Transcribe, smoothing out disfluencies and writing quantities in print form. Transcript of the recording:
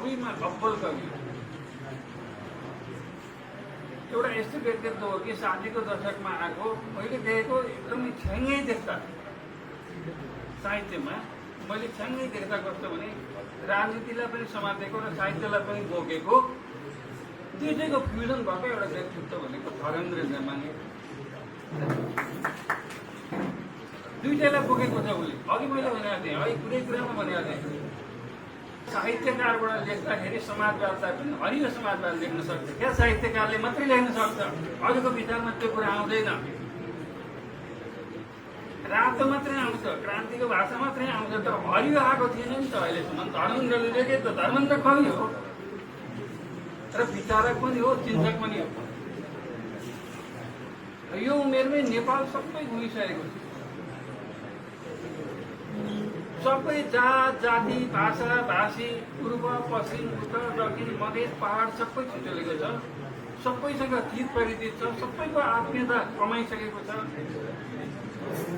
कविमा अब्बल कवि एउटा यस्तो व्यक्तित्व हो कि 60को दशकमा आएको मैले देखेको एकदमै छ्याङ्गै देख्दा साहित्यमा मैले छ्याङ्गै देख्दा कस्तो भने राजनीतिलाई पनि समातेको र साहित्यलाई पनि बोकेको दुईटैको फ्युजन भएको एउटा व्यक्तित्व भनेको धर्मेन्द्र नेमाङे दुईटैलाई बोकेको छ उसले। अघि मैले भनेको थिएँ, अघि कुनै कुरामा भनेको थिएँ, साहित्यकारबाट लेख्दाखेरि समाजवादलाई पनि हरियो समाजवाद लेख्न सक्छ क्या, साहित्यकारले मात्रै लेख्न सक्छ। अहिलेको विचारमा त्यो कुरा आउँदैन, रातो मात्रै आउँछ, क्रान्तिको भाषा मात्रै आउँछ, तर हरियो आएको थिएन नि त अहिलेसम्म। धर्मेन्द्रले लेखे त धर्मेन्द्र कवि हो र विचारक पनि हो, चिन्तक पनि हो। यो उमेरमै नेपाल सबै घुमिसकेको छ, सबै जात जाति भाषा भाषी पूर्व पश्चिम उत्तर दक्षिण मधेस पहाड सबै छुटेको छ, सबैसँग हित परिचित छ, सबैको आत्मीयता कमाइसकेको छ।